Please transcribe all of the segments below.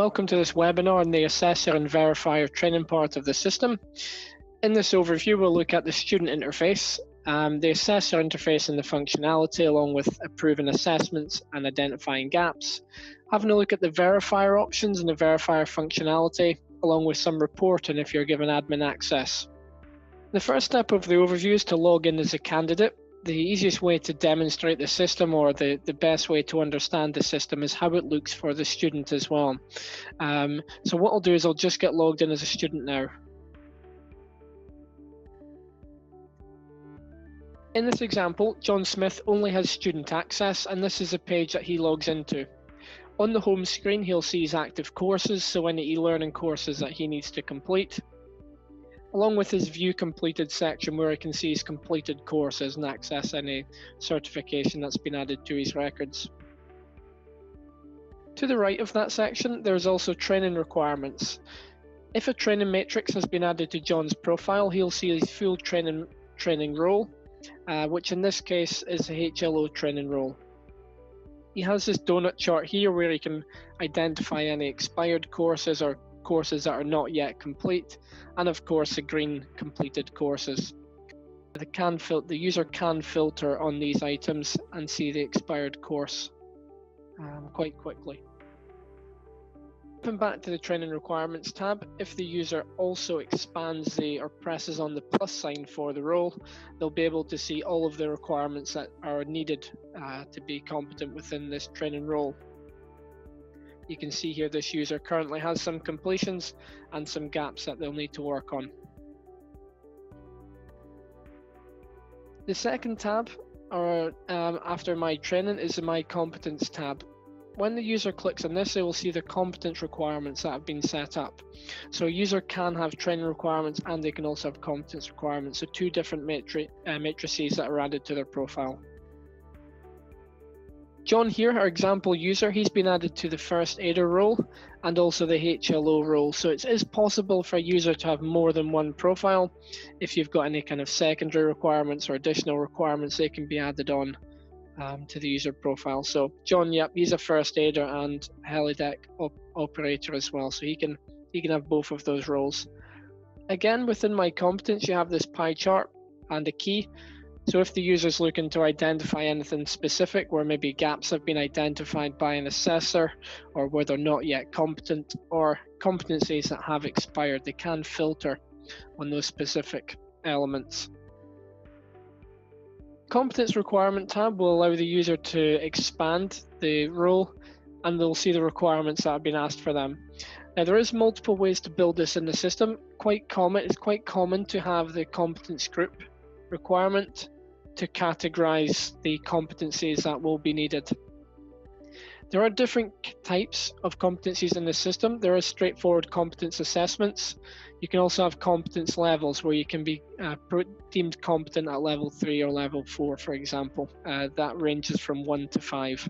welcome to this webinar on the Assessor and Verifier training part of the system. In this overview, we'll look at the student interface, the assessor interface and the functionality, along with approving assessments and identifying gaps, having a look at the verifier options and the verifier functionality, along with some reporting if you're given admin access. The first step of the overview is to log in as a candidate. The easiest way to demonstrate the system, or the best way to understand the system, is how it looks for the student as well. So what I'll do is I'll just get logged in as a student now. In this example, John Smith only has student access, and this is a page that he logs into. On the home screen, he'll see his active courses, so any e-learning courses that he needs to complete, along with his View Completed section where he can see his completed courses and access any certification that's been added to his records. To the right of that section, there's also training requirements. If a training matrix has been added to John's profile, he'll see his full training role, which in this case is a HLO training role. He has this donut chart here where he can identify any expired courses or courses that are not yet complete, and of course the green completed courses. The user can filter on these items and see the expired course quite quickly. Coming back to the training requirements tab, if the user also expands or presses on the plus sign for the role, they'll be able to see all of the requirements that are needed to be competent within this training role. You can see here this user currently has some completions and some gaps that they'll need to work on. The second tab, after My Training, is the My Competence tab. When the user clicks on this, they will see the competence requirements that have been set up. So a user can have training requirements and they can also have competence requirements, so two different matrices that are added to their profile. John here, our example user, he's been added to the first aider role and also the HLO role. So it is possible for a user to have more than one profile. If you've got any kind of secondary requirements or additional requirements, they can be added on to the user profile. So John, yep, he's a first aider and helideck operator as well. So he can have both of those roles. Again, within My Competence, you have this pie chart and a key. So if the user is looking to identify anything specific, where maybe gaps have been identified by an assessor, or where they're not yet competent, or competencies that have expired, they can filter on those specific elements. Competence Requirement tab will allow the user to expand the role, and they'll see the requirements that have been asked for them. Now, there is multiple ways to build this in the system. It's quite common to have the competence group requirement to categorize the competencies that will be needed. There are different types of competencies in the system. There are straightforward competence assessments. You can also have competence levels where you can be deemed competent at level 3 or level 4, for example. That ranges from 1 to 5.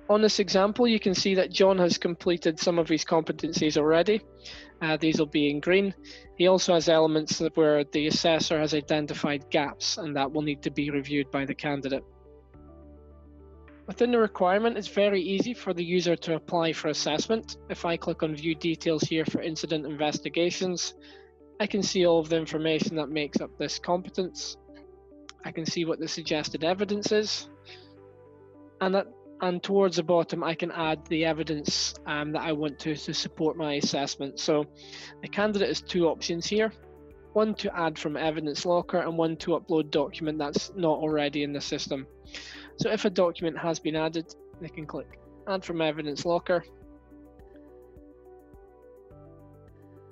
On this example, you can see that John has completed some of his competencies already. These will be in green. He also has elements where the assessor has identified gaps, and that will need to be reviewed by the candidate. Within the requirement, it's very easy for the user to apply for assessment. If I click on View Details here for Incident Investigations, I can see all of the information that makes up this competence. I can see what the suggested evidence is, and towards the bottom, I can add the evidence that I want to support my assessment. So the candidate has two options here, one to add from Evidence Locker and one to upload document that's not already in the system. So if a document has been added, they can click Add from Evidence Locker,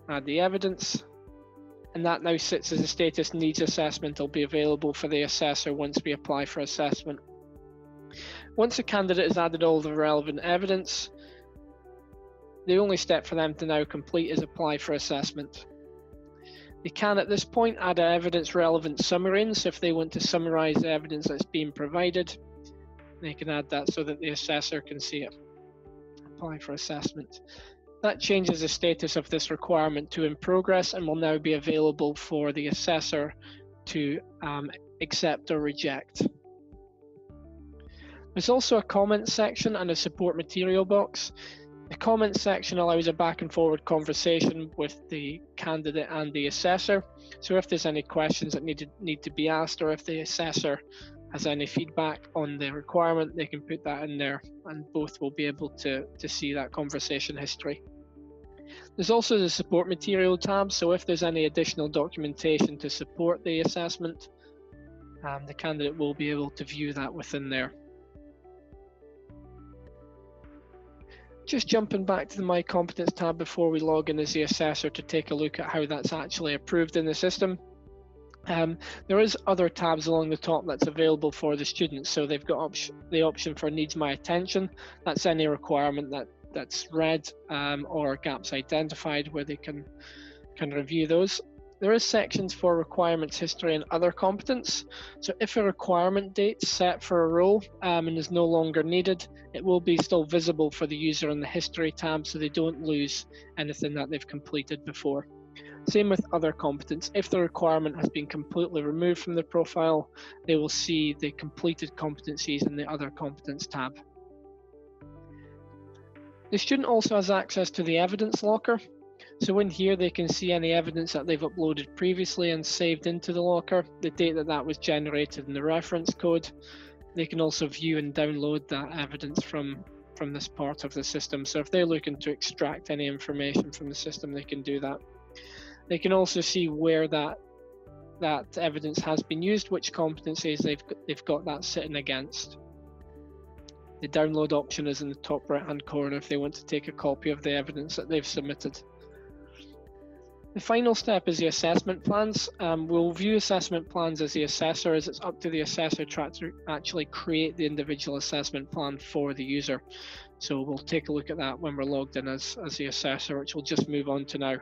add the evidence, and that now sits as a status needs assessment. It'll be available for the assessor once we apply for assessment. Once a candidate has added all the relevant evidence, the only step for them to now complete is apply for assessment. They can at this point add an evidence relevant summary in, so if they want to summarize the evidence that's being provided, they can add that so that the assessor can see it. Apply for assessment. That changes the status of this requirement to in progress and will now be available for the assessor to accept or reject. There's also a comment section and a support material box. The comment section allows a back and forward conversation with the candidate and the assessor. So if there's any questions that need to be asked, or if the assessor has any feedback on the requirement, they can put that in there and both will be able to see that conversation history. There's also the support material tab. So if there's any additional documentation to support the assessment, the candidate will be able to view that within there. Just jumping back to the My Competence tab before we log in as the assessor to take a look at how that's actually approved in the system. There is other tabs along the top that's available for the students. So they've got the option for Needs My Attention. That's any requirement that's read or gaps identified where they can review those. There is sections for requirements history and other competence. So if a requirement date's set for a role and is no longer needed, it will be still visible for the user in the history tab so they don't lose anything that they've completed before. Same with other competence. If the requirement has been completely removed from the profile, they will see the completed competencies in the other competence tab. The student also has access to the evidence locker. So in here, they can see any evidence that they've uploaded previously and saved into the locker, the date that was generated and the reference code. They can also view and download that evidence from this part of the system. So if they're looking to extract any information from the system, they can do that. They can also see where that evidence has been used, which competencies they've got that sitting against. The download option is in the top right-hand corner if they want to take a copy of the evidence that they've submitted. The final step is the assessment plans. We'll view assessment plans as the assessor, as it's up to the assessor to actually create the individual assessment plan for the user. So we'll take a look at that when we're logged in as the assessor, which we'll just move on to now.